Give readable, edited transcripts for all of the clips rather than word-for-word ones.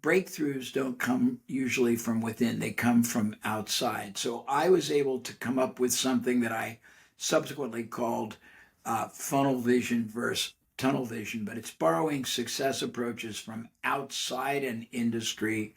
breakthroughs don't come usually from within, they come from outside. So I was able to come up with something that I subsequently called funnel vision versus tunnel vision, but it's borrowing success approaches from outside an industry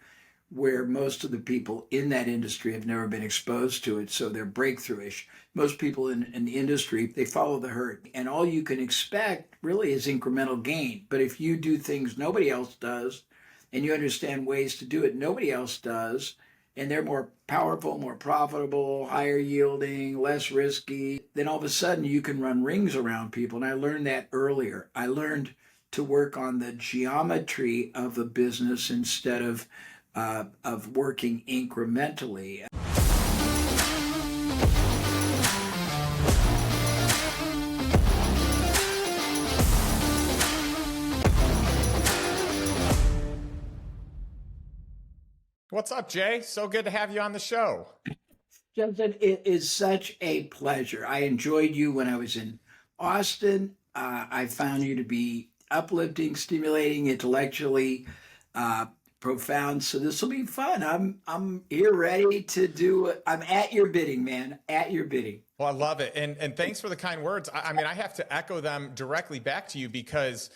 where most of the people in that industry have never been exposed to it, so they're breakthrough-ish. Most people in the industry, they follow the herd, and all you can expect really is incremental gain. But if you do things nobody else does, and you understand ways to do it nobody else does, and they're more powerful, more profitable, higher yielding, less risky, then all of a sudden you can run rings around people. And I learned that earlier. I learned to work on the geometry of the business instead of working incrementally. What's up, Jay? So good to have you on the show. Justin, it is such a pleasure. I enjoyed you when I was in Austin. I found you to be uplifting, stimulating, intellectually profound. So this will be fun. I'm here ready to do it. I'm at your bidding, man. At your bidding. Well, I love it. And thanks for the kind words. I mean, I have to echo them directly back to you because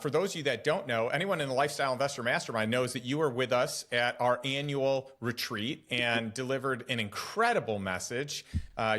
for those of you that don't know, anyone in the Lifestyle Investor Mastermind knows that you were with us at our annual retreat and delivered an incredible message.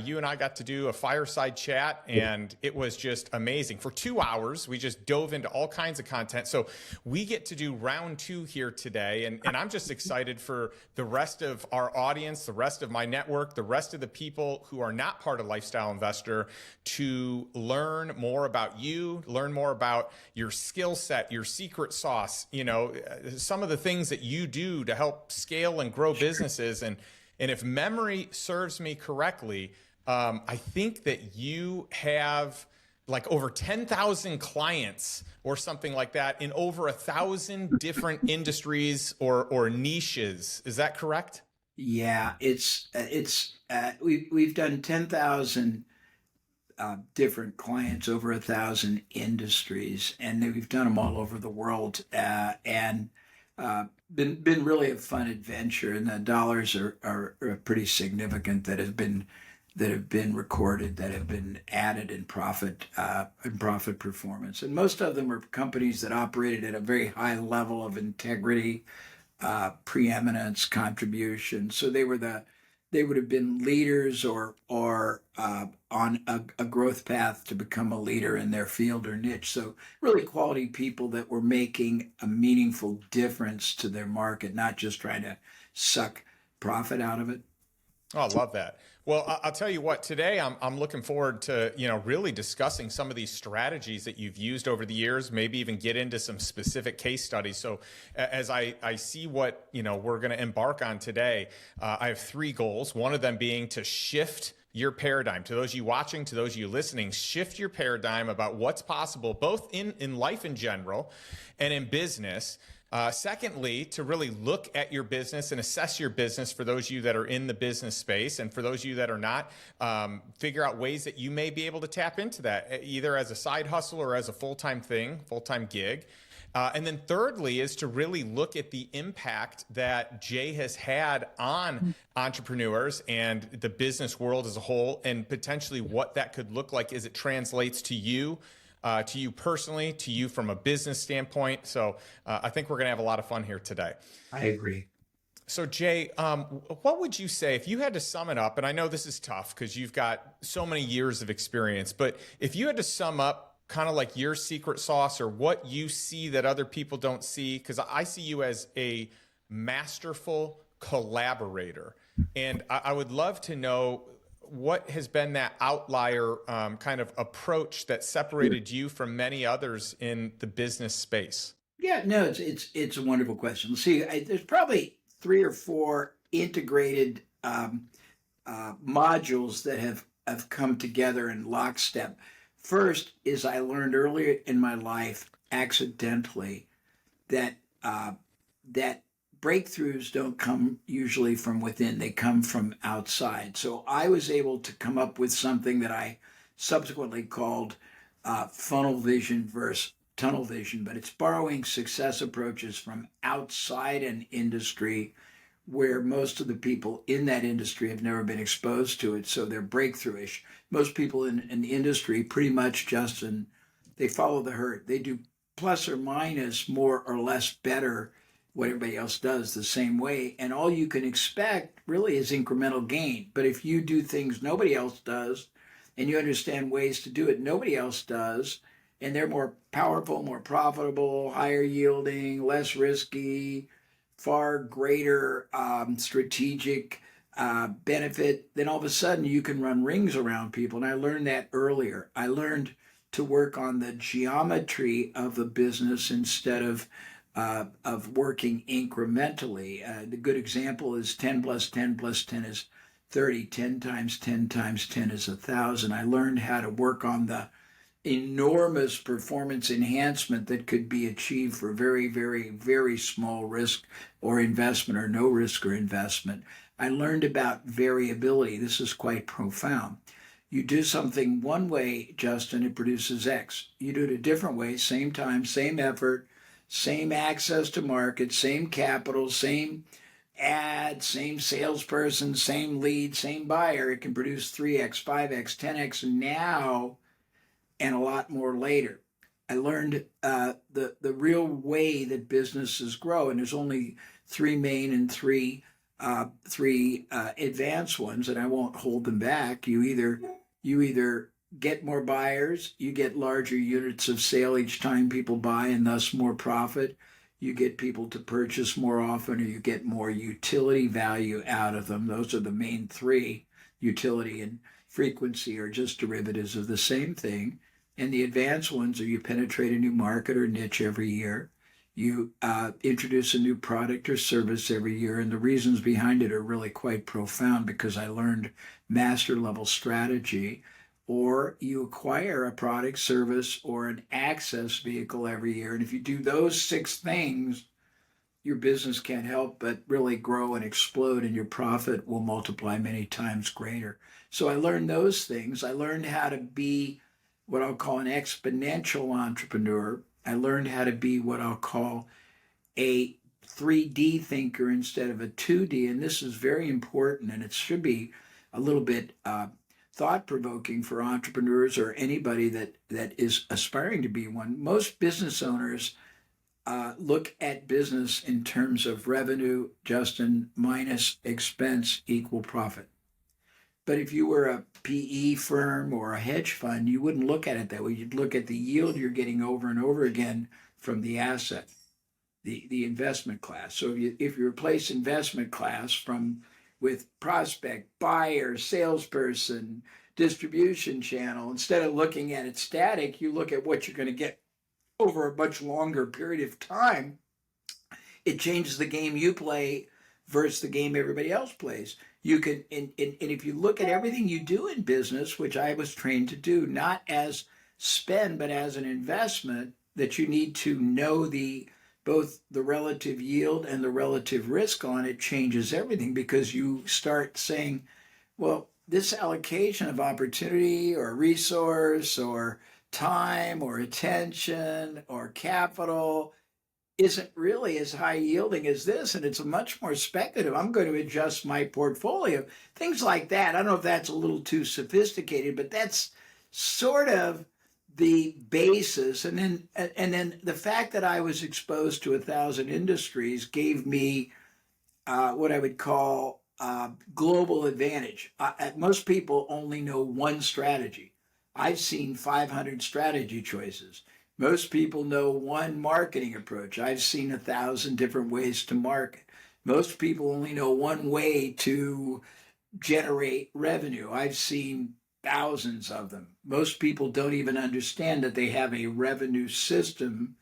You and I got to do a fireside chat, and it was just amazing. For 2 hours, we just dove into all kinds of content. So we get to do round 2 here today, and I'm just excited for the rest of our audience, the rest of my network, the rest of the people who are not part of Lifestyle Investor to learn more about you, learn more about your skill set, your secret sauce, you know, some of the things that you do to help scale and grow businesses. And if memory serves me correctly, I think that you have like over 10,000 clients or something like that in over 1,000 different industries or niches. Is that correct? Yeah, we've done 10,000 different clients, over 1,000 industries, and we've done them all over the world, and been really a fun adventure. And the dollars are pretty significant that have been recorded, that have been added in profit performance. And most of them are companies that operated at a very high level of integrity, preeminence, contribution. So they would have been leaders or on a growth path to become a leader in their field or niche. So really quality people that were making a meaningful difference to their market, not just trying to suck profit out of it. Oh, I love that. Well, I'll tell you what, today I'm looking forward to, you know, really discussing some of these strategies that you've used over the years, maybe even get into some specific case studies. So as I see what, you know, we're going to embark on today, I have 3 goals. One of them being to shift your paradigm. To those of you watching, to those of you listening, shift your paradigm about what's possible, both in life in general and in business. Secondly, to really look at your business and assess your business for those of you that are in the business space, and for those of you that are not, figure out ways that you may be able to tap into that, either as a side hustle or as a full-time thing, full-time gig. And then thirdly is to really look at the impact that Jay has had on entrepreneurs and the business world as a whole, and potentially what that could look like as it translates to you personally, to you from a business standpoint. So I think we're going to have a lot of fun here today. I agree. So Jay, what would you say if you had to sum it up? And I know this is tough because you've got so many years of experience, but if you had to sum up kind of like your secret sauce or what you see that other people don't see, because I see you as a masterful collaborator. And I would love to know what has been that outlier kind of approach that separated you from many others in the business space? Yeah, no, it's a wonderful question. Let's see, there's probably 3 or 4 integrated modules that have come together in lockstep. First is I learned earlier in my life accidentally that that breakthroughs don't come usually from within, they come from outside. So I was able to come up with something that I subsequently called funnel vision versus tunnel vision, but it's borrowing success approaches from outside an industry where most of the people in that industry have never been exposed to it, so they're breakthrough-ish. Most people in the industry pretty much, Justin, they follow the herd. They do plus or minus more or less better what everybody else does the same way. And all you can expect really is incremental gain. But if you do things nobody else does and you understand ways to do it nobody else does, and they're more powerful, more profitable, higher yielding, less risky, far greater strategic benefit, then all of a sudden you can run rings around people. And I learned that earlier. I learned to work on the geometry of the business instead of working incrementally. The good example is 10 plus 10 plus 10 is 30. 10 times 10 times 10 is 1,000. I learned how to work on the enormous performance enhancement that could be achieved for very, very, very small risk or investment or no risk or investment. I learned about variability. This is quite profound. You do something one way, Justin, it produces X. You do it a different way, same time, same effort, same access to market, same capital, same ad, same salesperson, same lead, same buyer. It can produce 3X, 5X, 10X now and a lot more later. I learned the real way that businesses grow, and there's only three main and three advanced ones, and I won't hold them back. You either get more buyers, you get larger units of sale each time people buy, and thus more profit. You get people to purchase more often, or you get more utility value out of them. Those are the main three. Utility and frequency are just derivatives of the same thing. And the advanced ones are you penetrate a new market or niche every year. You introduce a new product or service every year. And the reasons behind it are really quite profound because I learned master level strategy. Or you acquire a product, service, or an access vehicle every year. And if you do those 6 things, your business can't help but really grow and explode, and your profit will multiply many times greater. So I learned those things. I learned how to be what I'll call an exponential entrepreneur. I learned how to be what I'll call a 3D thinker instead of a 2D. And this is very important, and it should be a little bit thought-provoking for entrepreneurs or anybody that is aspiring to be one. Most business owners look at business in terms of revenue, Justin, minus expense equal profit. But if you were a PE firm or a hedge fund, you wouldn't look at it that way. You'd look at the yield you're getting over and over again from the asset, the investment class. So if you replace investment class with prospect, buyer, salesperson, distribution channel, instead of looking at it static, you look at what you're going to get over a much longer period of time. It changes the game you play versus the game everybody else plays. You can, and if you look at everything you do in business, which I was trained to do, not as spend, but as an investment, that you need to know both the relative yield and the relative risk on it changes everything, because you start saying, well, this allocation of opportunity or resource or time or attention or capital isn't really as high yielding as this, and it's much more speculative. I'm going to adjust my portfolio. Things like that. I don't know if that's a little too sophisticated, but that's sort of the basis. And then the fact that I was exposed to 1,000 industries gave me what I would call global advantage. Most people only know one strategy. I've seen 500 strategy choices. Most people know one marketing approach. I've seen 1,000 different ways to market. Most people only know one way to generate revenue. I've seen thousands of them. Most people don't even understand that they have a revenue system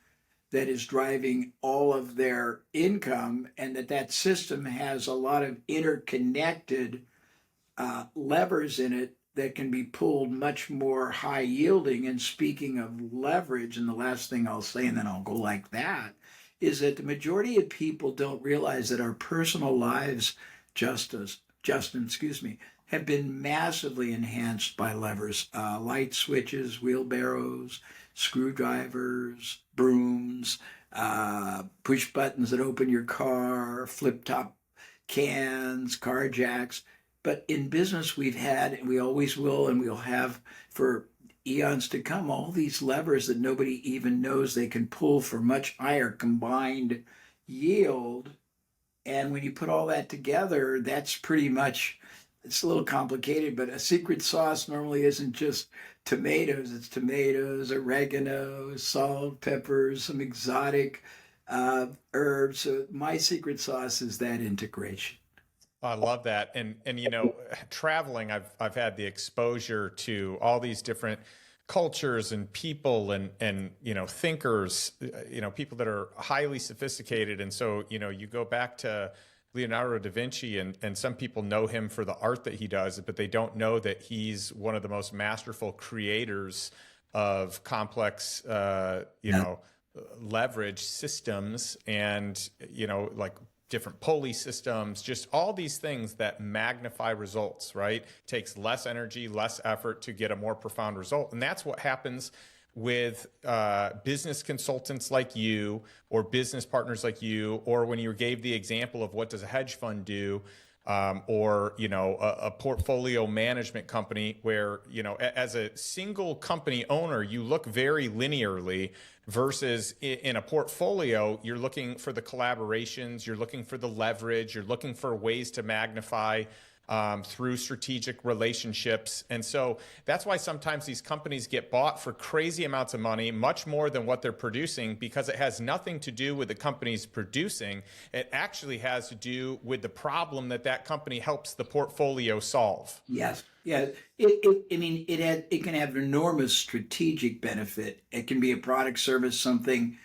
that is driving all of their income, and that system has a lot of interconnected levers in it that can be pulled much more high yielding. And speaking of leverage, and the last thing I'll say, and then I'll go like that, is that the majority of people don't realize that our personal lives, Justin, have been massively enhanced by levers, light switches, wheelbarrows, screwdrivers, brooms, push buttons that open your car, flip top cans, car jacks. But in business, we've had, and we always will, and we'll have for eons to come, all these levers that nobody even knows they can pull for much higher combined yield. And when you put all that together, that's pretty much, it's a little complicated, but a secret sauce normally isn't just tomatoes. It's tomatoes, oregano, salt, peppers, some exotic herbs. So my secret sauce is that integration. I love that. And traveling, I've had the exposure to all these different cultures and people and thinkers, people that are highly sophisticated. And so, you go back to Leonardo da Vinci, and some people know him for the art that he does, but they don't know that he's one of the most masterful creators of complex leverage systems, and like different pulley systems, just all these things that magnify results, right? Takes less energy, less effort to get a more profound result. And that's what happens with business consultants like you, or business partners like you, or when you gave the example of what does a hedge fund do, or a portfolio management company where as a single company owner you look very linearly, versus in a portfolio you're looking for the collaborations, you're looking for the leverage, you're looking for ways to magnify through strategic relationships. And so that's why sometimes these companies get bought for crazy amounts of money, much more than what they're producing, because it has nothing to do with the company's producing. It actually has to do with the problem that company helps the portfolio solve. Yes. Yeah. It can have enormous strategic benefit. It can be a product, service, something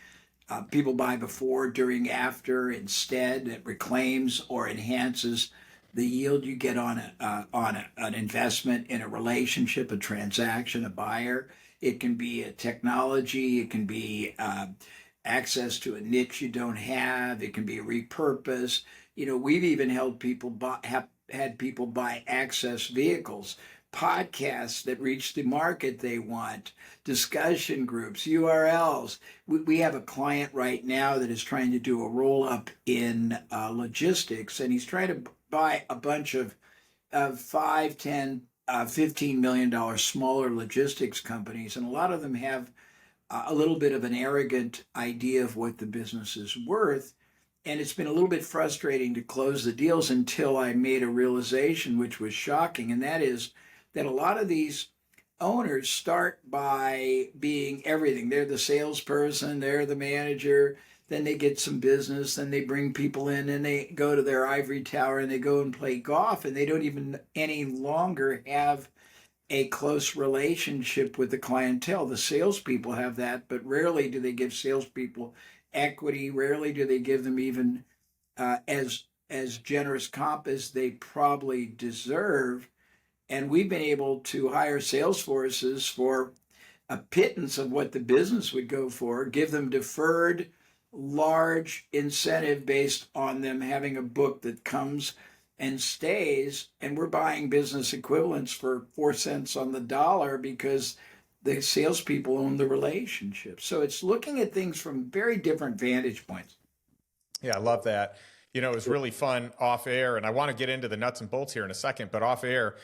people buy before, during, after, instead, that reclaims or enhances the yield you get on an investment in a relationship, a transaction, a buyer. It can be a technology. It can be access to a niche you don't have. It can be repurposed. We've even had people buy access vehicles, podcasts that reach the market they want, discussion groups, URLs. We have a client right now that is trying to do a roll up in logistics, and he's trying to buy a bunch of 5, 10, $15 million smaller logistics companies. And a lot of them have a little bit of an arrogant idea of what the business is worth. And it's been a little bit frustrating to close the deals until I made a realization, which was shocking. And that is that a lot of these owners start by being everything. They're the salesperson, they're the manager, then they get some business, then they bring people in, and they go to their ivory tower and they go and play golf, and they don't even any longer have a close relationship with the clientele. The salespeople have that, but rarely do they give salespeople equity. Rarely do they give them even as generous comp as they probably deserve. And we've been able to hire sales forces for a pittance of what the business would go for, give them deferred large incentive based on them having a book that comes and stays. And we're buying business equivalents for 4 cents on the dollar because the salespeople own the relationship. So it's looking at things from very different vantage points. Yeah, I love that. It was really fun off air, and I want to get into the nuts and bolts here in a second, but off air,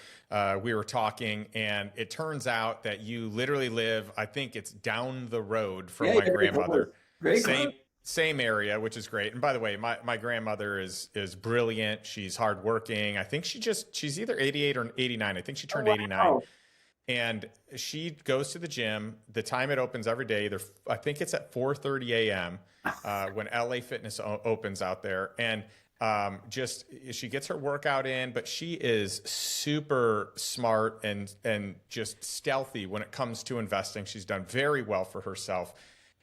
we were talking, and it turns out that you literally live, I think it's down the road from my grandmother. Same area, which is great. And by the way, my grandmother is brilliant. She's hardworking. I think she's either 88 or 89. I think she turned 89. And she goes to the gym. The time it opens every day, I think it's at 4:30 a.m. When LA Fitness opens out there. And she gets her workout in, but she is super smart and just stealthy when it comes to investing. She's done very well for herself.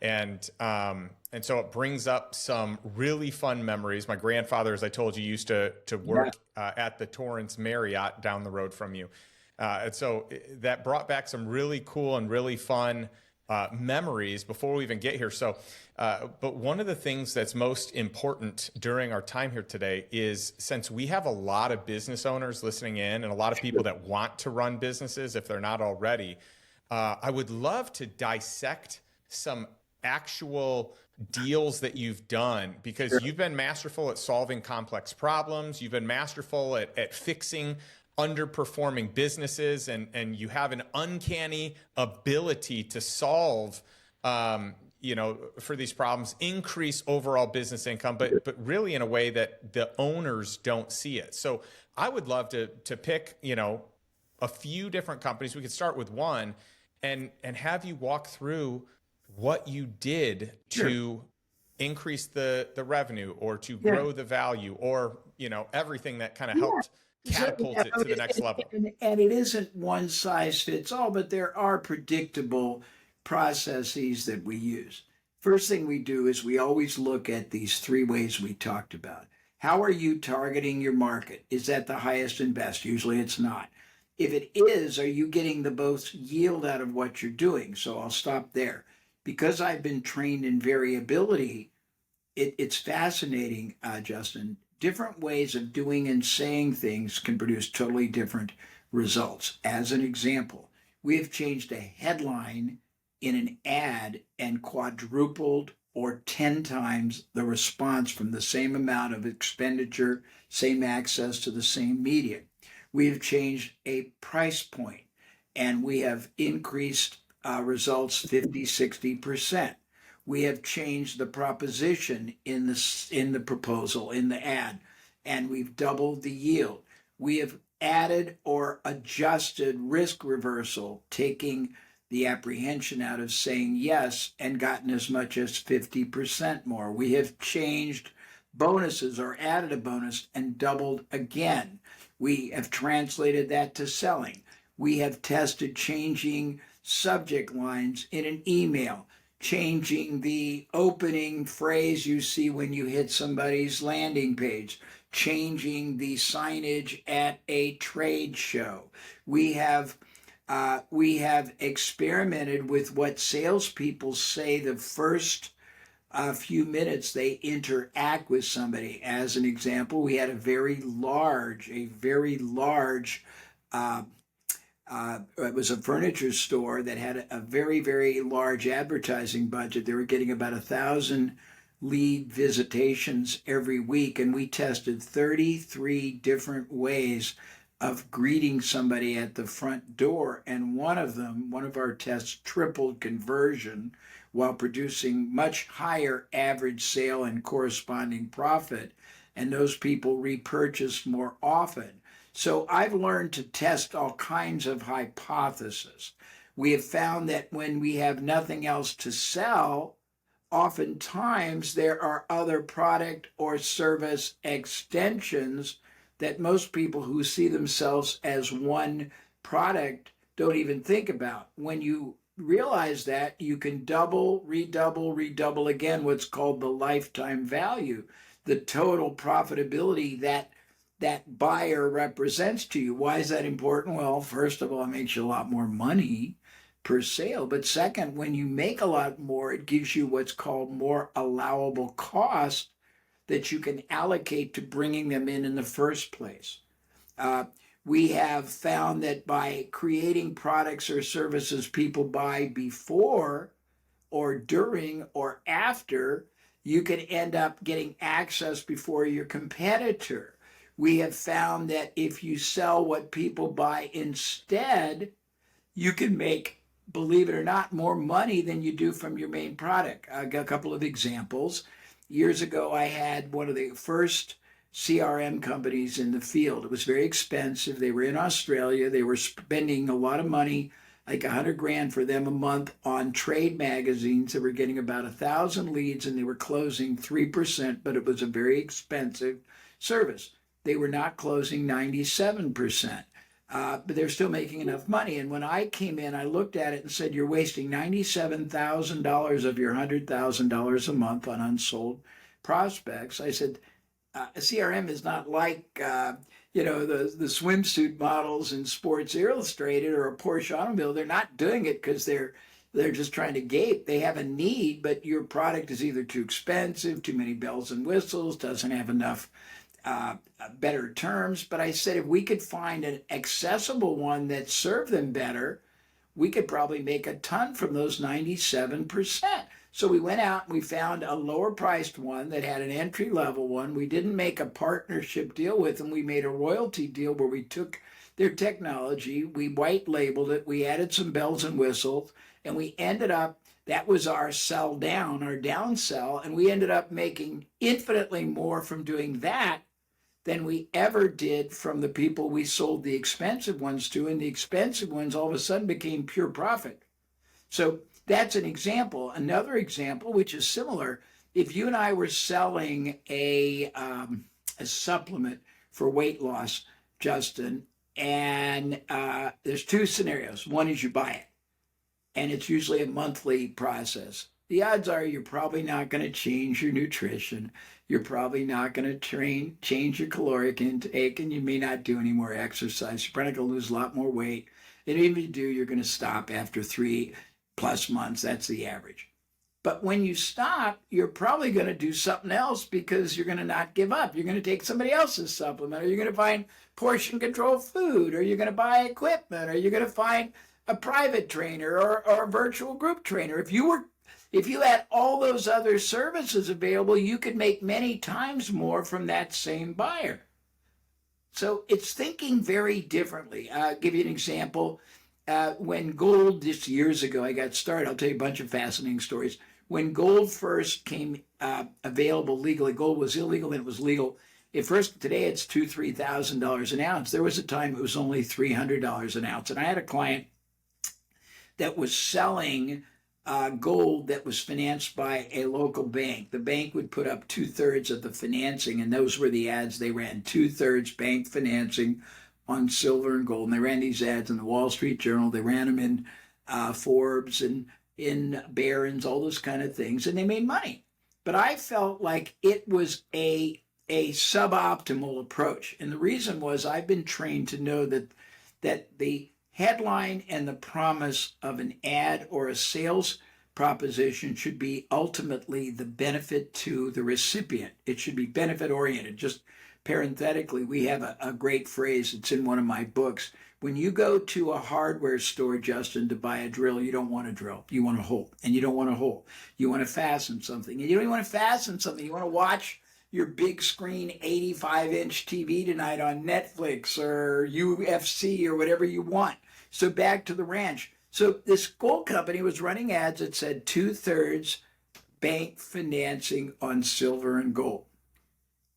And so it brings up some really fun memories. My grandfather, as I told you, used to work at the Torrance Marriott down the road from you. And so that brought back some really cool and really fun memories before we even get here. So, but one of the things that's most important during our time here today is, since we have a lot of business owners listening in and a lot of people that want to run businesses if they're not already, I would love to dissect some actual deals that you've done, because you've been masterful at solving complex problems. You've been masterful at fixing underperforming businesses, and you have an uncanny ability to solve, for these problems, increase overall business income, but really in a way that the owners don't see it. So I would love to pick, a few different companies. We could start with one and have you walk through what you did Sure. to increase the revenue, or to grow the value, or everything that kind of helped So, catapult it to the next level. and it isn't one size fits all, but there are predictable processes that we use. First thing we do is we always look at these three ways we talked about. How are you targeting your market? Is that the highest and best? Usually it's not. If it is, are you getting the most yield out of what you're doing? So I'll stop there. Because I've been trained in variability, it's fascinating, Justin. Different ways of doing and saying things can produce totally different results. As an example, we have changed a headline in an ad and quadrupled or 10 times the response from the same amount of expenditure, same access to the same media. We have changed a price point and we have increased results 50, 60%. We have changed the proposition in the proposal, in the ad, and we've doubled the yield. We have added or adjusted risk reversal, taking the apprehension out of saying yes and gotten as much as 50% more. We have changed bonuses or added a bonus and doubled again. We have translated that to selling. We have tested changing subject lines in an email, changing the opening phrase you see when you hit somebody's landing page, changing the signage at a trade show. We have experimented with what salespeople say the first few minutes they interact with somebody. As an example, we had a very large it was a furniture store that had a very, very large advertising budget. They were getting about 1,000 lead visitations every week, and we tested 33 different ways of greeting somebody at the front door. And one of our tests tripled conversion while producing much higher average sale and corresponding profit. And those people repurchased more often. So I've learned to test all kinds of hypotheses. We have found that when we have nothing else to sell, oftentimes there are other product or service extensions that most people who see themselves as one product don't even think about. When you realize that, you can double, redouble again what's called the lifetime value, the total profitability that buyer represents to you. Why is that important? Well, first of all, it makes you a lot more money per sale. But second, when you make a lot more, it gives you what's called more allowable cost that you can allocate to bringing them in the first place. We have found that by creating products or services people buy before or during or after, you can end up getting access before your competitor. We have found that if you sell what people buy instead, you can make, believe it or not, more money than you do from your main product. I got a couple of examples. Years ago, I had one of the first CRM companies in the field. It was very expensive. They were in Australia. They were spending a lot of money, like $100,000 for them a month on trade magazines. They were getting about 1,000 leads and they were closing 3%, but it was a very expensive service. They were not closing 97%, but they're still making enough money. And when I came in, I looked at it and said, you're wasting $97,000 of your $100,000 a month on unsold prospects. I said, CRM is not like, the swimsuit models in Sports Illustrated or a Porsche automobile. They're not doing it because they're just trying to gape. They have a need, but your product is either too expensive, too many bells and whistles, doesn't have enough better terms. But I said, if we could find an accessible one that served them better, we could probably make a ton from those 97%. So we went out and we found a lower priced one that had an entry level one. We didn't make a partnership deal with them. We made a royalty deal where we took their technology, we white labeled it, we added some bells and whistles, and we ended up, that was our sell down, our down sell, and we ended up making infinitely more from doing that than we ever did from the people we sold the expensive ones to. And the expensive ones all of a sudden became pure profit. So that's an example. Another example, which is similar, if you and I were selling a supplement for weight loss, Justin, and there's two scenarios. One is you buy it, and it's usually a monthly process. The odds are you're probably not going to change your nutrition. You're probably not going to change your caloric intake, and you may not do any more exercise. You're probably going to lose a lot more weight. And even if you do, you're going to stop after 3+ months. That's the average. But when you stop, you're probably going to do something else because you're going to not give up. You're going to take somebody else's supplement, or you're going to find portion control food, or you're going to buy equipment, or you're going to find a private trainer or a virtual group trainer. If you had all those other services available, you could make many times more from that same buyer. So it's thinking very differently. I'll give you an example. When gold, just years ago, I got started, I'll tell you a bunch of fascinating stories. When gold first came available legally, gold was illegal, then it was legal. Today it's $2,000-$3,000 an ounce. There was a time it was only $300 an ounce. And I had a client that was selling gold that was financed by a local bank. The bank would put up 2/3 of the financing, and those were the ads they ran. 2/3 bank financing on silver and gold. And they ran these ads in the Wall Street Journal. They ran them in Forbes and in Barron's, all those kind of things, and they made money. But I felt like it was a suboptimal approach. And the reason was I've been trained to know that the headline and the promise of an ad or a sales proposition should be ultimately the benefit to the recipient. It should be benefit oriented. Just parenthetically, we have a great phrase. It's in one of my books. When you go to a hardware store, Justin, to buy a drill, you don't want a drill. You want a hole, and you don't want a hole. You want to fasten something, and you don't even want to fasten something. You want to watch your big screen 85-inch TV tonight on Netflix or UFC or whatever you want. So back to the ranch. So this gold company was running ads that said 2/3 bank financing on silver and gold.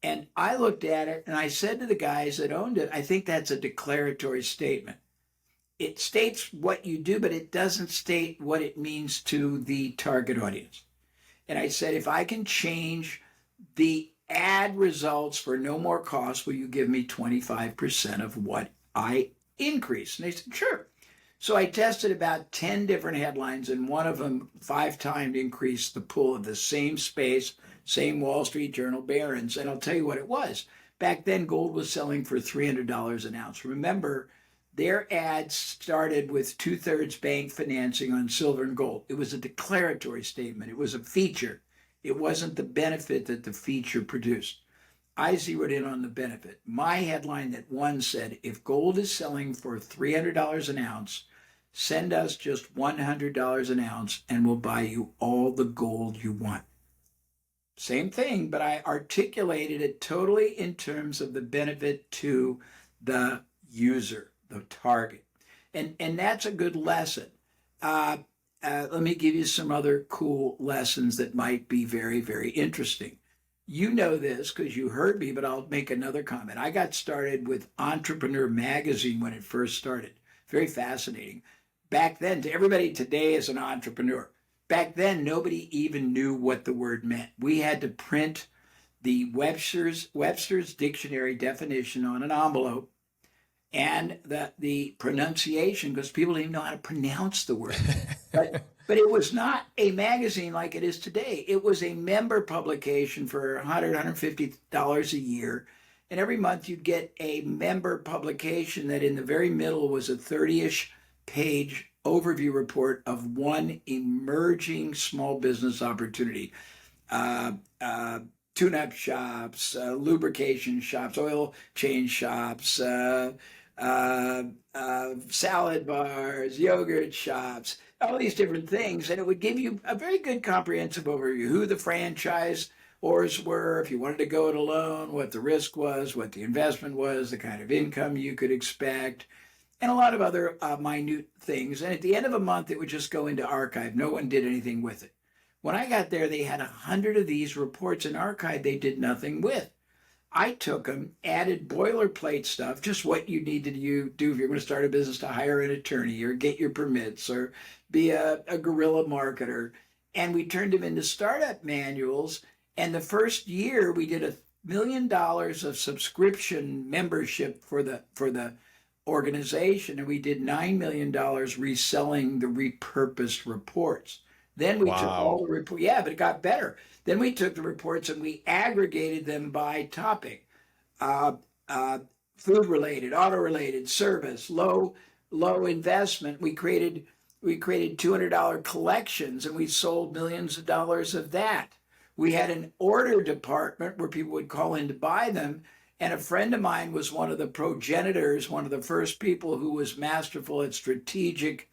And I looked at it and I said to the guys that owned it, I think that's a declaratory statement. It states what you do, but it doesn't state what it means to the target audience. And I said, if I can change the ad results for no more cost, will you give me 25% of what I increase? And they said, sure. So I tested about 10 different headlines, and one of them 5 times increased the pool of the same space, same Wall Street Journal, Barron's. And I'll tell you what it was. Back then, gold was selling for $300 an ounce. Remember, their ads started with 2/3 bank financing on silver and gold. It was a declaratory statement. It was a feature. It wasn't the benefit that the feature produced. I zeroed in on the benefit. My headline that one said, if gold is selling for $300 an ounce, send us just $100 an ounce and we'll buy you all the gold you want. Same thing, but I articulated it totally in terms of the benefit to the user, the target. And that's a good lesson. Let me give you some other cool lessons that might be very, very interesting. You know this because you heard me, but I'll make another comment. I got started with Entrepreneur Magazine when it first started. Very fascinating. Back then, to everybody today is an entrepreneur. Back then, nobody even knew what the word meant. We had to print the Webster's Dictionary definition on an envelope and the pronunciation, because people didn't even know how to pronounce the word. But it was not a magazine like it is today. It was a member publication for $100, $150 a year. And every month you'd get a member publication that in the very middle was a 30-ish page overview report of one emerging small business opportunity. Tune-up shops, lubrication shops, oil change shops, uh, salad bars, yogurt shops, all these different things. And it would give you a very good comprehensive overview who the franchisors were, if you wanted to go it alone, what the risk was, what the investment was, the kind of income you could expect, and a lot of other minute things. And at the end of a month, it would just go into archive. No one did anything with it. When I got there, they had 100 of these reports in archive they did nothing with. I took them, added boilerplate stuff, just what you need to do if you're going to start a business, to hire an attorney or get your permits or be a guerrilla marketer. And we turned them into startup manuals. And the first year we did $1 million of subscription membership for the organization, and we did $9 million reselling the repurposed reports. Then we took all Wow. the reports. Yeah, but it got better. Then we took the reports and we aggregated them by topic: uh, uh, food related, auto related, service, low investment. We created $200 collections and we sold millions of dollars of that. We had an order department where people would call in to buy them. And a friend of mine was one of the progenitors, one of the first people who was masterful at strategic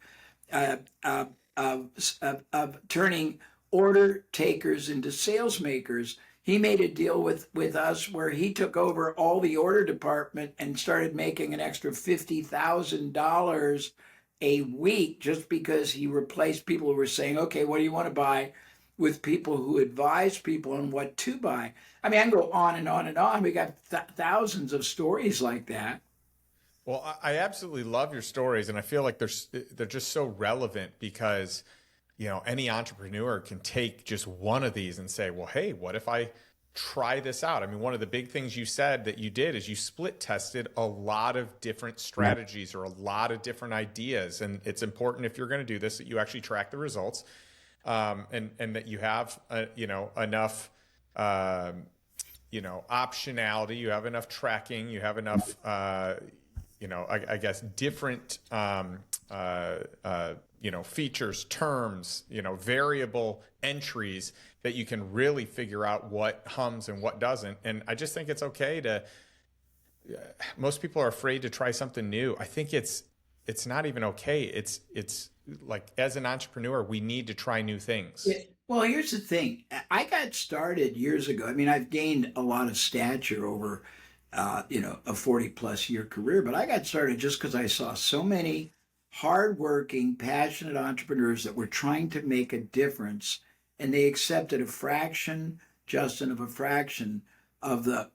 uh, uh, of turning order takers into sales makers. He made a deal with us where he took over all the order department and started making an extra $50,000 a week just because he replaced people who were saying, okay, what do you want to buy, with people who advise people on what to buy. I mean, I can go on and on and on. We got thousands of stories like that. Well, I absolutely love your stories, and I feel like they're just so relevant because, any entrepreneur can take just one of these and say, well, hey, what if I try this out? I mean, one of the big things you said that you did is you split tested a lot of different Right. strategies or a lot of different ideas, and it's important if you're going to do this that you actually track the results, and that you have enough. Optionality, you have enough tracking, you have enough I guess different features, terms, variable entries that you can really figure out what hums and what doesn't. And I just think it's okay to, most people are afraid to try something new. I think it's not even okay. It's like, as an entrepreneur, we need to try new things. Yeah. Well, here's the thing. I got started years ago. I mean, I've gained a lot of stature over, a 40 plus year career, but I got started just because I saw so many hardworking, passionate entrepreneurs that were trying to make a difference, and they accepted a fraction, Justin, of a fraction of the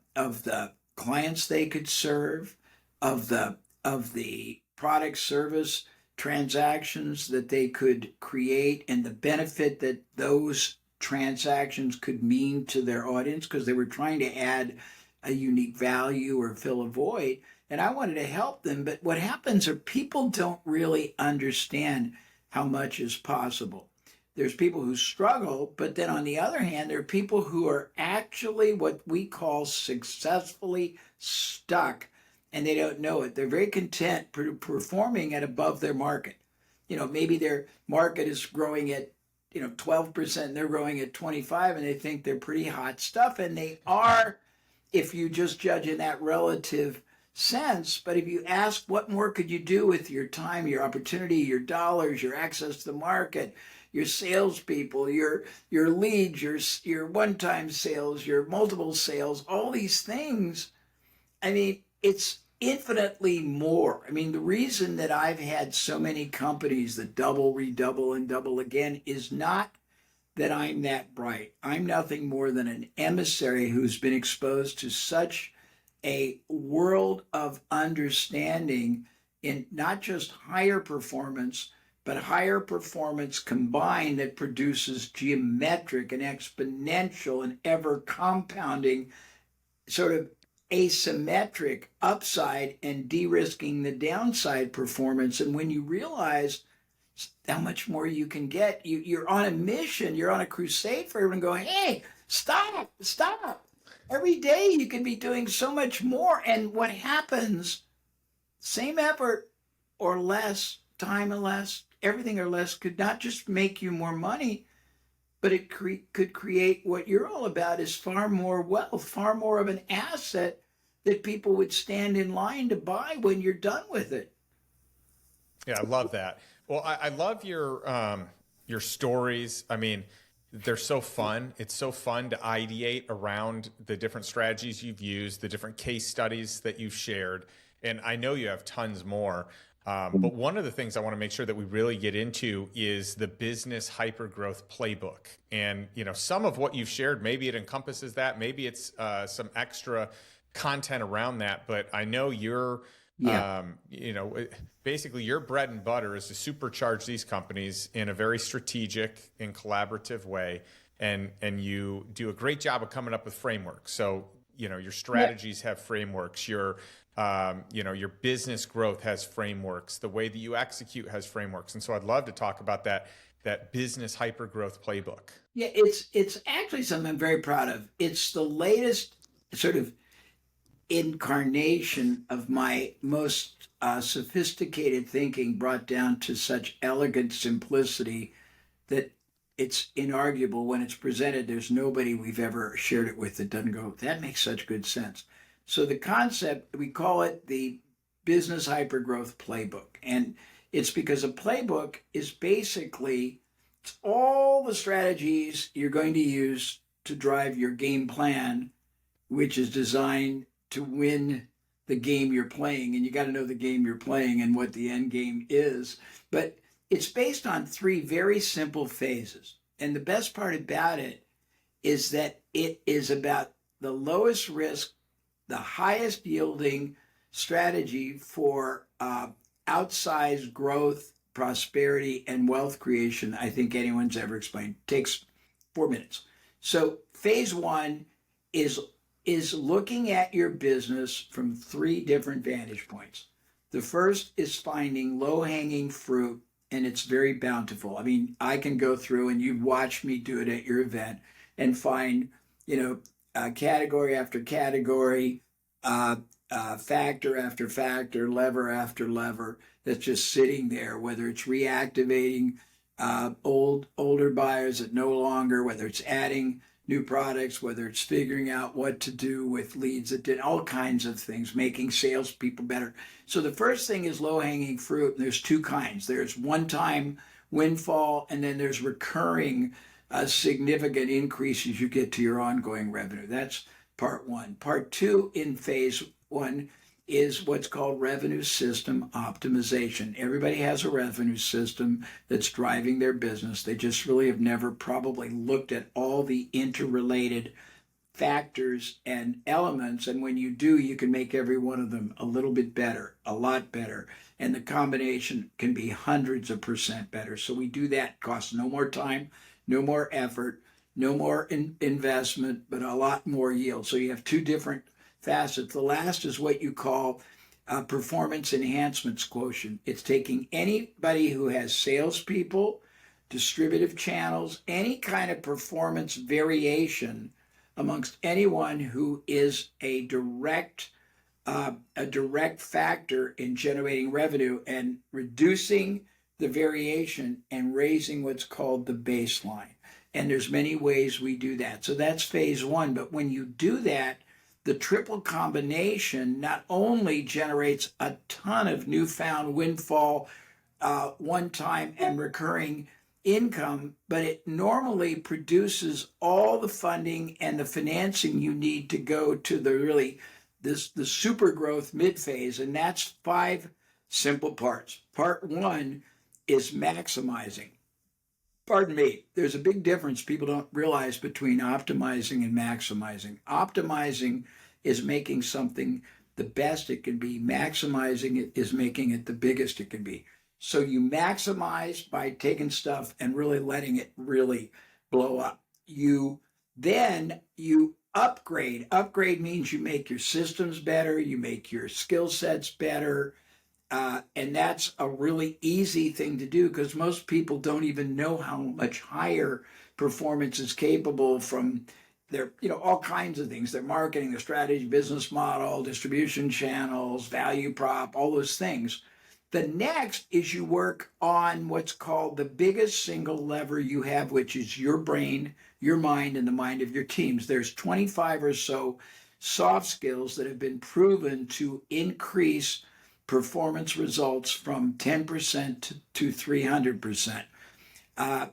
clients they could serve, of the product service transactions that they could create, and the benefit that those transactions could mean to their audience, because they were trying to add a unique value or fill a void. And I wanted to help them. But what happens are people don't really understand how much is possible. There's people who struggle, but then on the other hand, there are people who are actually what we call successfully stuck, and they don't know it. They're very content performing at above their market. Maybe their market is growing at 12% and they're growing at 25, and they think they're pretty hot stuff, and they are, if you just judge in that relative sense. But if you ask, what more could you do with your time, your opportunity, your dollars, your access to the market, your salespeople, your leads, your one-time sales, your multiple sales, all these things, I mean, it's infinitely more. I mean, the reason that I've had so many companies that double, redouble, and double again is not that I'm that bright. I'm nothing more than an emissary who's been exposed to such a world of understanding in not just higher performance, but higher performance combined that produces geometric and exponential and ever compounding sort of asymmetric upside and de-risking the downside performance. And when you realize how much more you can get, you're on a mission, you're on a crusade for everyone going, hey, stop. Every day you can be doing so much more. And what happens, same effort or less, time or less, everything or less, could not just make you more money, but it could create what you're all about, is far more wealth, far more of an asset that people would stand in line to buy when you're done with it. Yeah, I love that. Well, I love your stories. I mean, they're so fun. It's so fun to ideate around the different strategies you've used, the different case studies that you've shared, and I know you have tons more. But one of the things I want to make sure that we really get into is the business hypergrowth playbook. And some of what you've shared, maybe it encompasses that, maybe it's some extra content around that. But I know Yeah. basically your bread and butter is to supercharge these companies in a very strategic and collaborative way, and you do a great job of coming up with frameworks. So your Yeah. strategies have frameworks, your business growth has frameworks, the way that you execute has frameworks. And so I'd love to talk about that business hypergrowth playbook. Yeah, it's actually something I'm very proud of. It's the latest sort of incarnation of my most sophisticated thinking brought down to such elegant simplicity that it's inarguable when it's presented. There's nobody we've ever shared it with that doesn't go, that makes such good sense. So the concept, we call it the business hypergrowth playbook. And it's because a playbook is basically all the strategies you're going to use to drive your game plan, which is designed to win the game you're playing. And you got to know the game you're playing and what the end game is. But it's based on three very simple phases. And the best part about it is that it is about the lowest risk, the highest yielding strategy for outsized growth, prosperity, and wealth creation I think anyone's ever explained. It takes 4 minutes. So phase one is looking at your business from three different vantage points. The first is finding low hanging fruit, and it's very bountiful. I mean, I can go through, and you've watched me do it at your event, and find, category after category, factor after factor, lever after lever that's just sitting there, whether it's reactivating older buyers that no longer, whether it's adding new products, whether it's figuring out what to do with leads that did all kinds of things, making salespeople better. So the first thing is low hanging fruit. And there's two kinds. There's one time windfall, and then there's recurring significant increases you get to your ongoing revenue. That's part one. Part two in phase one is what's called revenue system optimization. Everybody has a revenue system that's driving their business. They just really have never probably looked at all the interrelated factors and elements. And when you do, you can make every one of them a little bit better, a lot better. And the combination can be hundreds of percent better. So we do that. Costs no more time, no more effort, no more investment, but a lot more yield. So you have two different facets. The last is what you call performance enhancements quotient. It's taking anybody who has salespeople, distributive channels, any kind of performance variation amongst anyone who is a direct factor in generating revenue, and reducing the variation and raising what's called the baseline. And there's many ways we do that. So that's phase one. But when you do that, the triple combination not only generates a ton of newfound windfall, one time and recurring income, but it normally produces all the funding and the financing you need to go to the super growth mid phase. And that's 5 simple parts. Part one is maximizing. Pardon me, there's a big difference people don't realize between optimizing and maximizing. Optimizing is making something the best it can be. Maximizing it is making it the biggest it can be. So you maximize by taking stuff and really letting it really blow up. You upgrade. Upgrade means you make your systems better, you make your skill sets better. And that's a really easy thing to do, because most people don't even know how much higher performance is capable from their, all kinds of things, their marketing, their strategy, business model, distribution channels, value prop, all those things. The next is you work on what's called the biggest single lever you have, which is your brain, your mind, and the mind of your teams. There's 25 or so soft skills that have been proven to increase performance results from 10% to 300%. Uh,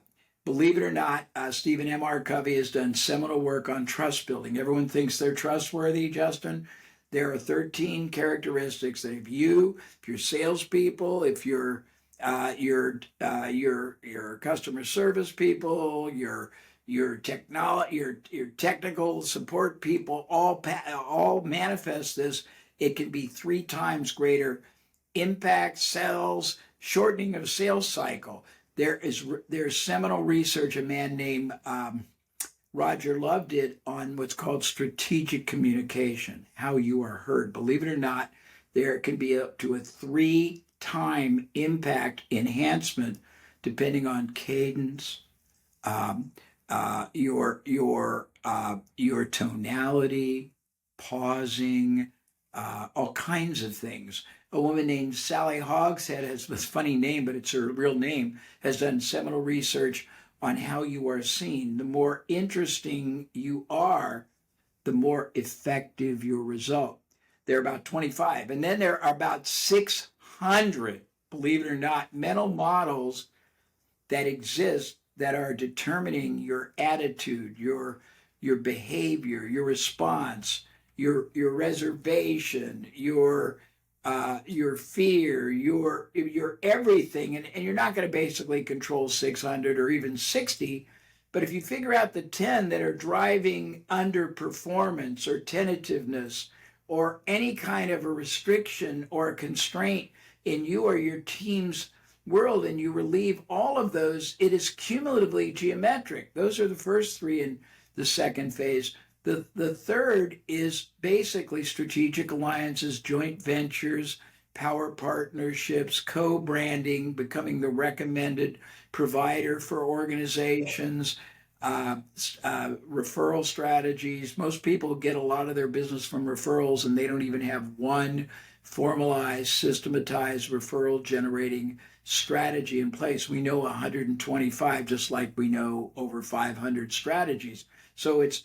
Believe it or not, Stephen M. R. Covey has done seminal work on trust building. Everyone thinks they're trustworthy, Justin. There are 13 characteristics that if you're salespeople, if you're your customer service people, your technical support people, all manifest this. It can be 3 times greater impact, sales, shortening of sales cycle. There's seminal research a man named Roger Love did on what's called strategic communication, how you are heard. Believe it or not, there can be up to a 3-time impact enhancement depending on cadence, um, your tonality, pausing, all kinds of things. A woman named Sally Hogshead has this funny name, but it's her real name, has done seminal research on how you are seen. The more interesting you are, the more effective your result. There are about 25. And then there are about 600, believe it or not, mental models that exist that are determining your attitude, your behavior, your response, your reservation, your fear, your everything, and you're not going to basically control 600 or even 60. But if you figure out the 10 that are driving underperformance or tentativeness or any kind of a restriction or a constraint in you or your team's world, and you relieve all of those, it is cumulatively geometric. Those are the first 3 in the second phase. The third is basically strategic alliances, joint ventures, power partnerships, co-branding, becoming the recommended provider for organizations, referral strategies. Most people get a lot of their business from referrals, and they don't even have one formalized, systematized referral generating strategy in place. We know 125, just like we know over 500 strategies. So it's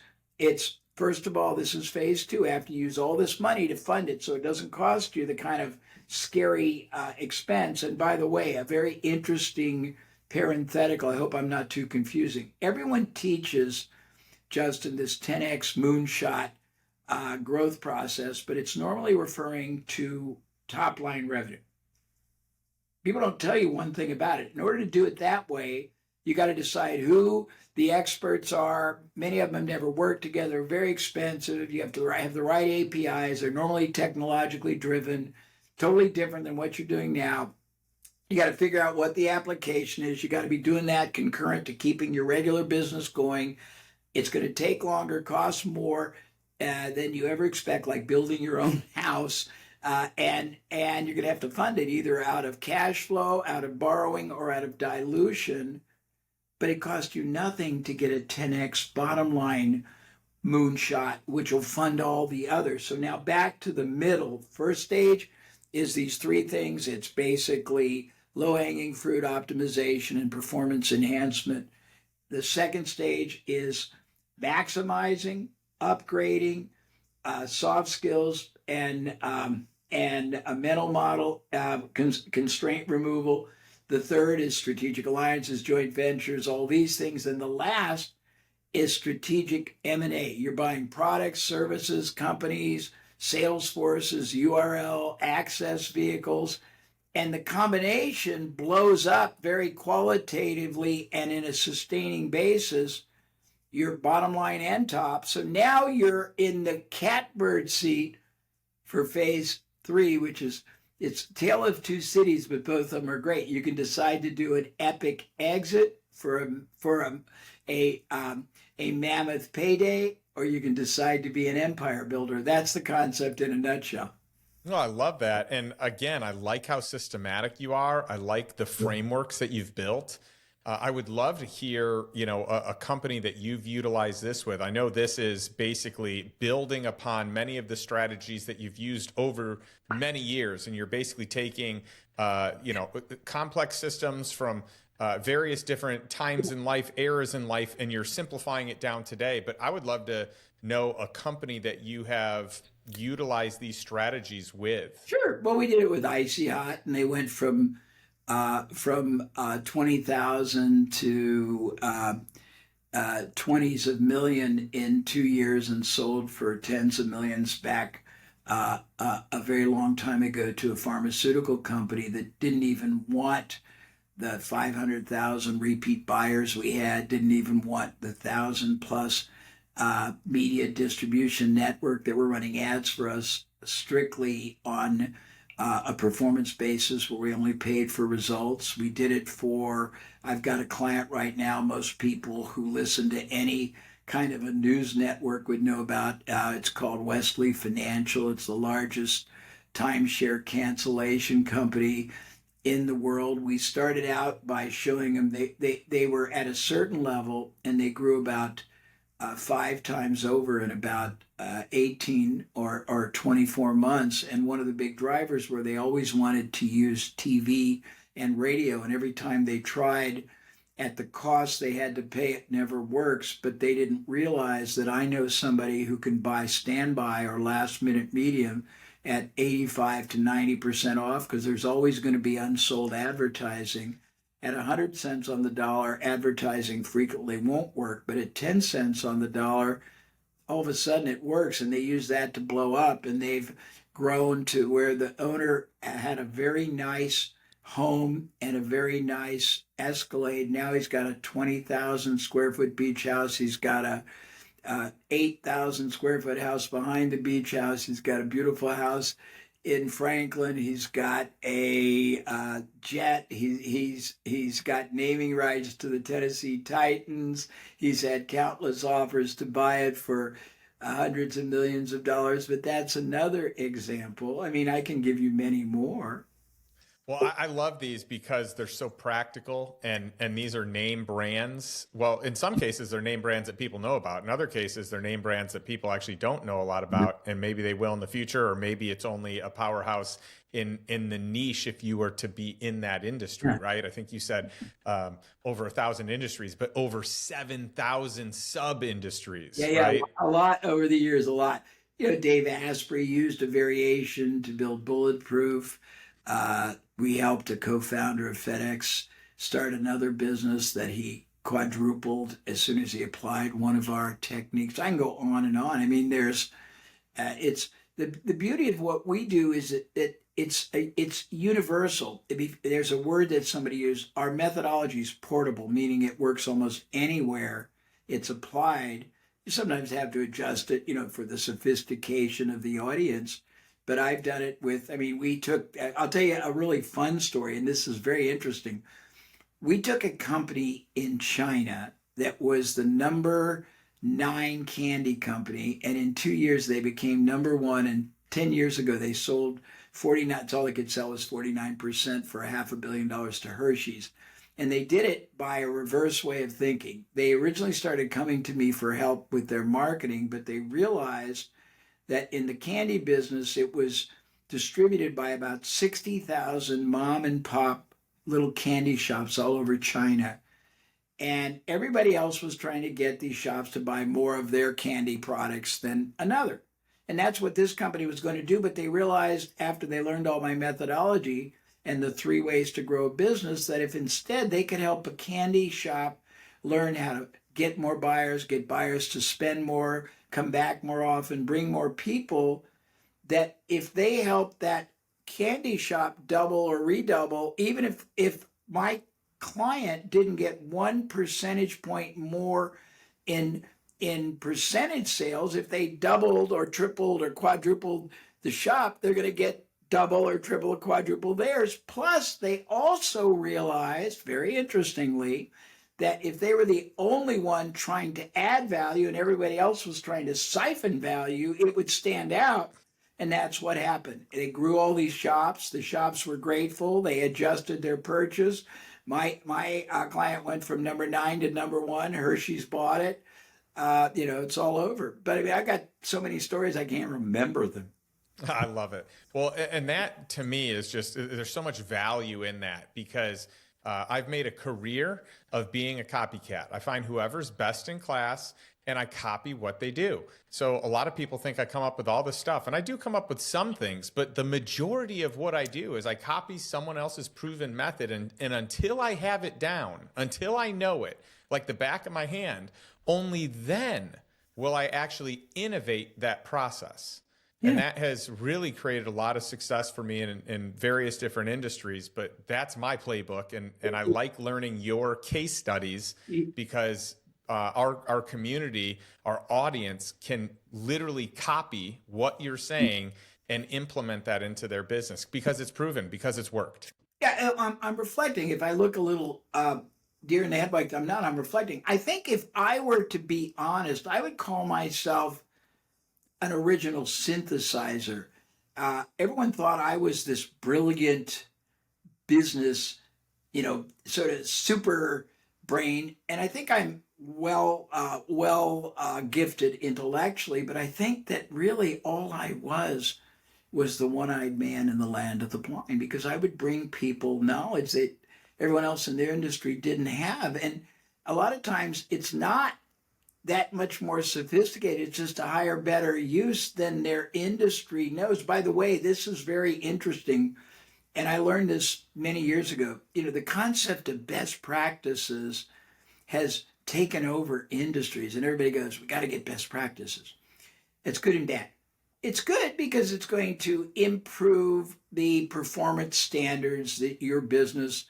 first of all, this is phase 2. I have to use all this money to fund it so it doesn't cost you the kind of scary expense. And by the way, a very interesting parenthetical, I hope I'm not too confusing. Everyone teaches, Justin, this 10x moonshot growth process, but it's normally referring to top line revenue. People don't tell you one thing about it. In order to do it that way, you got to decide who the experts are. Many of them never worked together, very expensive. You have to have the right APIs. They're normally technologically driven, totally different than what you're doing now. You got to figure out what the application is. You got to be doing that concurrent to keeping your regular business going. It's going to take longer, cost more than you ever expect, like building your own house. And you're going to have to fund it either out of cash flow, out of borrowing, or out of dilution. But it costs you nothing to get a 10x bottom line moonshot, which will fund all the others. So now back to the middle. First stage is these 3 things. It's basically low-hanging fruit optimization and performance enhancement. The second stage is maximizing, upgrading, soft skills, and a mental model, constraint removal. The third is strategic alliances, joint ventures, all these things. And the last is strategic M&A. You're buying products, services, companies, sales forces, URL, access vehicles, and the combination blows up very qualitatively and in a sustaining basis your bottom line and top. So now you're in the catbird seat for phase 3, which is it's Tale of Two Cities, but both of them are great. You can decide to do an epic exit for a mammoth payday, or you can decide to be an empire builder. That's the concept in a nutshell. No, I love that. And again, I like how systematic you are. I like the frameworks that you've built. I would love to hear, a company that you've utilized this with. I know this is basically building upon many of the strategies that you've used over many years, and you're basically taking, complex systems from various different times in life, eras in life, and you're simplifying it down today. But I would love to know a company that you have utilized these strategies with? Sure. Well, we did it with Icy Hot, and they went from 20,000 to 20s of million in 2 years, and sold for tens of millions back a very long time ago to a pharmaceutical company that didn't even want the 500,000 repeat buyers we had, didn't even want the 1,000 plus media distribution network that were running ads for us strictly on a performance basis where we only paid for results. We did it for, I've got a client right now, most people who listen to any kind of a news network would know about. It's called Wesley Financial. It's the largest timeshare cancellation company in the world. We started out by showing them they were at a certain level, and they grew about 5 times over in about 18 or 24 months. And one of the big drivers were they always wanted to use TV and radio. And every time they tried at the cost they had to pay, it never works. But they didn't realize that I know somebody who can buy standby or last minute medium at 85 to 90% off, because there's always going to be unsold advertising. At 100 cents on the dollar, advertising frequently won't work, but at 10 cents on the dollar, all of a sudden it works, and they use that to blow up. And they've grown to where the owner had a very nice home and a very nice Escalade. Now he's got a 20,000 square foot beach house. He's got a 8,000 square foot house behind the beach house. He's got a beautiful house in Franklin. He's got a jet. He's got naming rights to the Tennessee Titans. He's had countless offers to buy it for hundreds of millions of dollars. But that's another example. I mean, I can give you many more. Well, I love these because they're so practical, and these are name brands. Well, in some cases, they're name brands that people know about. In other cases, they're name brands that people actually don't know a lot about, and maybe they will in the future, or maybe it's only a powerhouse in the niche if you were to be in that industry, right? I think you said over 1,000 industries, but over 7,000 sub industries, Yeah, right? a lot over the years, a lot. Dave Asprey used a variation to build Bulletproof. We helped a co-founder of FedEx start another business that he quadrupled as soon as he applied one of our techniques. I can go on and on. I mean, it's the beauty of what we do is that it's universal. There's a word that somebody used. Our methodology is portable, meaning it works almost anywhere it's applied. You sometimes have to adjust it, for the sophistication of the audience. But I've done it with, I mean, I'll tell you a really fun story, and this is very interesting. We took a company in China that was the number 9 candy company, and in 2 years they became number one. And 10 years ago they sold 49, that's all they could sell was 49% for $500 million to Hershey's. And they did it by a reverse way of thinking. They originally started coming to me for help with their marketing, but they realized that in the candy business, it was distributed by about 60,000 mom and pop little candy shops all over China. And everybody else was trying to get these shops to buy more of their candy products than another. And that's what this company was going to do. But they realized after they learned all my methodology and the 3 ways to grow a business, that if instead they could help a candy shop learn how to get more buyers, get buyers to spend more, come back more often, bring more people, that if they help that candy shop double or redouble, even if my client didn't get 1 percentage point more in percentage sales, if they doubled or tripled or quadrupled the shop, they're going to get double or triple or quadruple theirs. Plus, they also realized, very interestingly, that if they were the only one trying to add value and everybody else was trying to siphon value, it would stand out. And that's what happened. They grew all these shops. The shops were grateful. They adjusted their purchase. My client went from number 9 to number 1. Hershey's bought it. It's all over. But I mean, I got so many stories I can't remember them. I love it. Well, and that to me is just, there's so much value in that because I've made a career of being a copycat. I find whoever's best in class and I copy what they do. So a lot of people think I come up with all this stuff, and I do come up with some things, but the majority of what I do is I copy someone else's proven method, and until I have it down, until I know it like the back of my hand, only then will I actually innovate that process. And that has really created a lot of success for me in various different industries. But that's my playbook. And I like learning your case studies because our community, our audience can literally copy what you're saying and implement that into their business because it's proven, because it's worked. Yeah, I'm reflecting. If I look a little deer in the headlights, I'm reflecting. I think if I were to be honest, I would call myself an original synthesizer. Everyone thought I was this brilliant business, sort of super brain, and I think I'm well gifted intellectually, but I think that really all I was the one-eyed man in the land of the blind, because I would bring people knowledge that everyone else in their industry didn't have, and a lot of times it's not that much more sophisticated. It's just a higher, better use than their industry knows. By the way, this is very interesting, and I learned this many years ago. The concept of best practices has taken over industries, and everybody goes, we got to get best practices. It's good and bad. It's good because it's going to improve the performance standards that your business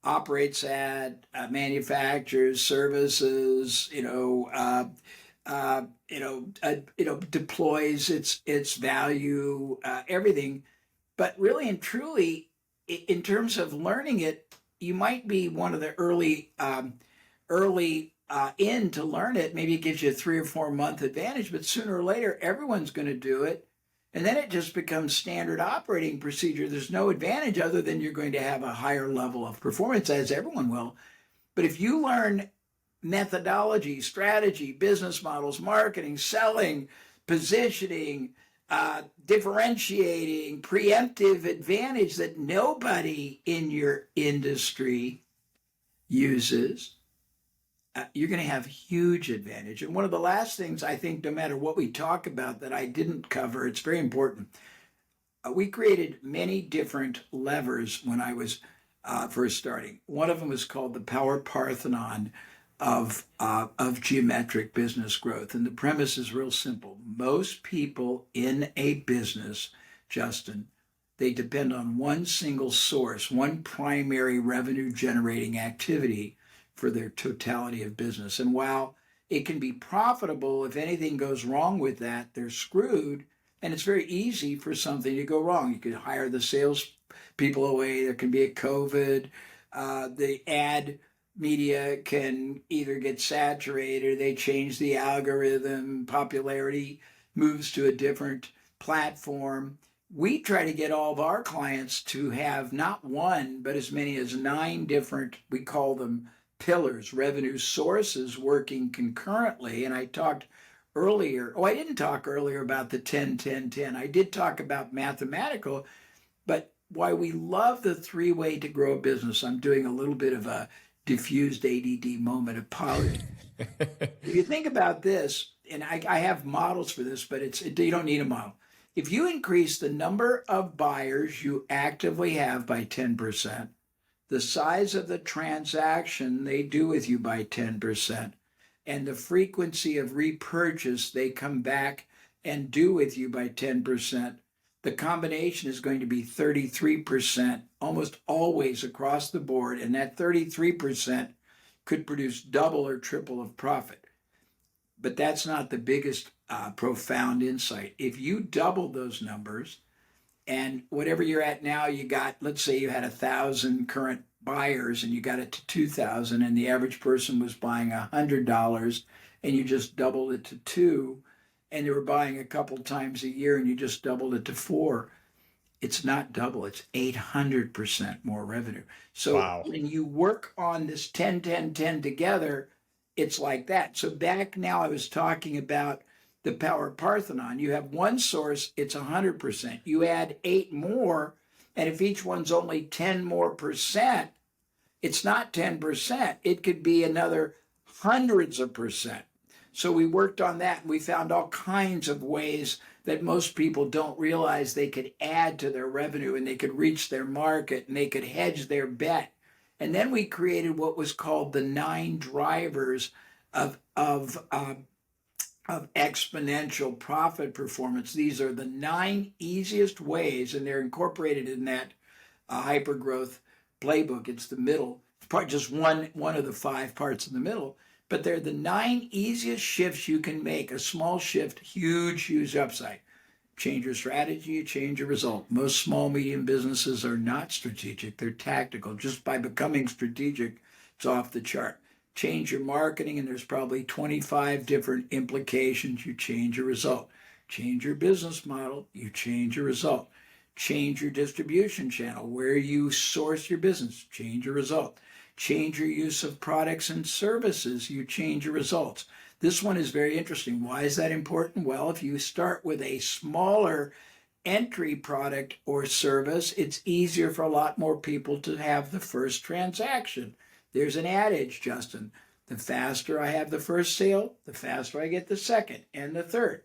operates at, manufactures, services, deploys its value, everything. But really and truly, in terms of learning it, you might be one of the early in to learn it. Maybe it gives you a 3 or 4 month advantage, but sooner or later, everyone's going to do it. And then it just becomes standard operating procedure. There's no advantage other than you're going to have a higher level of performance, as everyone will. But if you learn methodology, strategy, business models, marketing, selling, positioning, differentiating, preemptive advantage that nobody in your industry uses, you're going to have huge advantage. And one of the last things I think, no matter what we talk about, that I didn't cover, it's very important. We created many different levers when I was first starting. One of them was called the Power Parthenon of geometric business growth. And the premise is real simple. Most people in a business, Justin, they depend on one single source, one primary revenue generating activity for their totality of business. And while it can be profitable, if anything goes wrong with that, they're screwed. And it's very easy for something to go wrong. You could hire the sales people away. There can be a COVID. The ad media can either get saturated, or they change the algorithm, popularity moves to a different platform. We try to get all of our clients to have not one, but as many as 9 different, we call them pillars, revenue sources, working concurrently. And I talked earlier, I didn't talk earlier about the 10-10-10. I did talk about mathematical, but why we love the 3-way to grow a business. I'm doing a little bit of a diffused ADD moment of poverty. If you think about this, and I have models for this, but you don't need a model. If you increase the number of buyers you actively have by 10%, the size of the transaction they do with you by 10%, and the frequency of repurchase they come back and do with you by 10%, the combination is going to be 33%, almost always across the board. And that 33% could produce double or triple of profit. But that's not the biggest profound insight. If you double those numbers, and whatever you're at now, you got, let's say you had 1,000 current buyers and you got it to 2,000, and the average person was buying $100, and you just doubled it to 2, and they were buying a couple times a year and you just doubled it to 4. It's not double, it's 800% more revenue. So Wow. when you work on this 10-10-10 together, it's like that. So back now, I was talking about the Power Parthenon. You have one source, it's 100%. You add 8 more, and if each one's only 10 more percent, it's not 10%. It could be another hundreds of percent. So we worked on that and we found all kinds of ways that most people don't realize they could add to their revenue and they could reach their market and they could hedge their bet. And then we created what was called the 9 drivers of exponential profit performance. These are the 9 easiest ways, and they're incorporated in that hyper growth playbook. It's the middle. It's probably just one of the 5 parts in the middle, but they're the 9 easiest shifts you can make. A small shift, huge upside. Change your strategy, you change your result. Most small, medium businesses are not strategic. They're tactical. Just by becoming strategic, it's off the chart. Change your marketing, and there's probably 25 different implications. You change your result. Change your business model, you change your result. Change your distribution channel, where you source your business, change your result. Change your use of products and services, you change your results. This one is very interesting. Why is that important? Well, if you start with a smaller entry product or service, it's easier for a lot more people to have the first transaction. There's an adage, Justin. The faster I have the first sale, the faster I get the second and the third.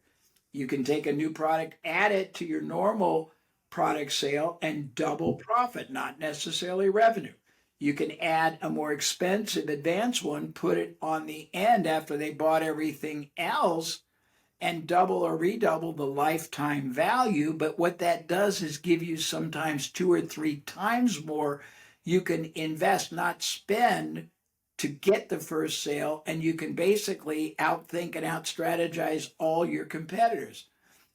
You can take a new product, add it to your normal product sale, and double profit, not necessarily revenue. You can add a more expensive advanced one, put it on the end after they bought everything else, and double or redouble the lifetime value. But what that does is give you sometimes 2 or 3 times more. You can invest, not spend, to get the first sale, and you can basically outthink and out-strategize all your competitors.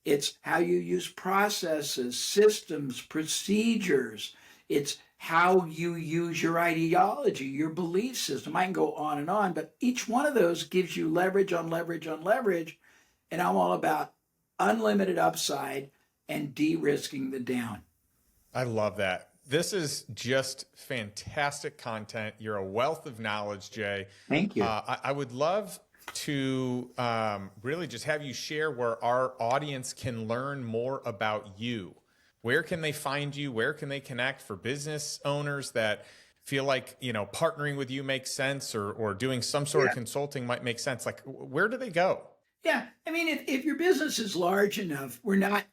It's how you use processes, systems, procedures. It's how you use your ideology, your belief system. I can go on and on, but each one of those gives you leverage on leverage on leverage. And I'm all about unlimited upside and de-risking the down. I love that. This is just fantastic content. You're a wealth of knowledge, Jay. Thank you. I would love to really just have you share where our audience can learn more about you. Where can they find you? Where can they connect for business owners that feel like, partnering with you makes sense, or doing some sort of consulting might make sense? Like, where do they go? Yeah. I mean, if your business is large enough, we're not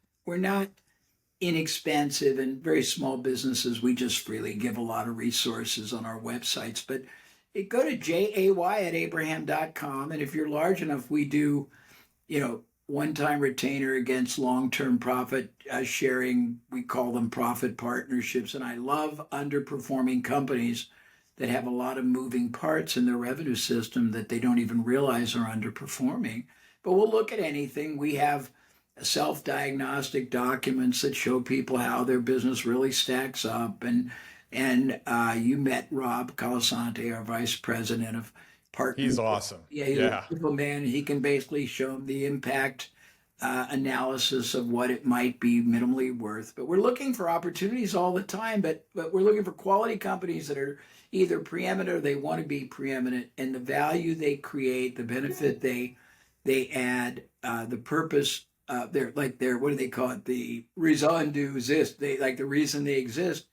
inexpensive, and very small businesses, we just freely give a lot of resources on our websites. But go to jay@abraham.com. And if you're large enough, we do, one-time retainer against long-term profit sharing. We call them profit partnerships. And I love underperforming companies that have a lot of moving parts in their revenue system that they don't even realize are underperforming. But we'll look at anything. We have self-diagnostic documents that show people how their business really stacks up. And you met Rob Colasanti, our vice president of partners. He's awesome. Yeah, he's a wonderful man. He can basically show them the impact analysis of what it might be minimally worth. But we're looking for opportunities all the time. But we're looking for quality companies that are either preeminent or they want to be preeminent, and the value they create, the benefit they add, the purpose. They're what do they call it? The raison d'exist. The reason they exist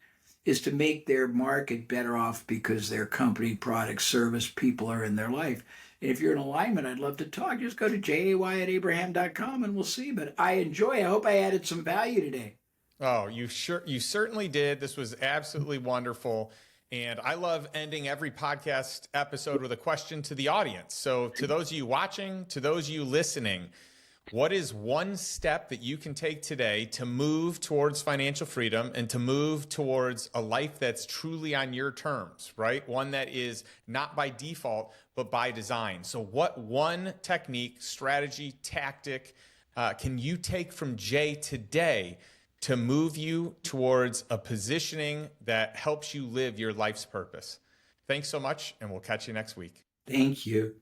is to make their market better off because their company, product, service, people are in their life. And if you're in alignment, I'd love to talk. Just go to jay@abraham.com and we'll see. But I hope I added some value today. Oh, you certainly did. This was absolutely wonderful. And I love ending every podcast episode with a question to the audience. So to those of you watching, to those of you listening, what is one step that you can take today to move towards financial freedom and to move towards a life that's truly on your terms, right? One that is not by default, but by design. So what one technique, strategy, tactic can you take from Jay today to move you towards a positioning that helps you live your life's purpose? Thanks so much, and we'll catch you next week. Thank you.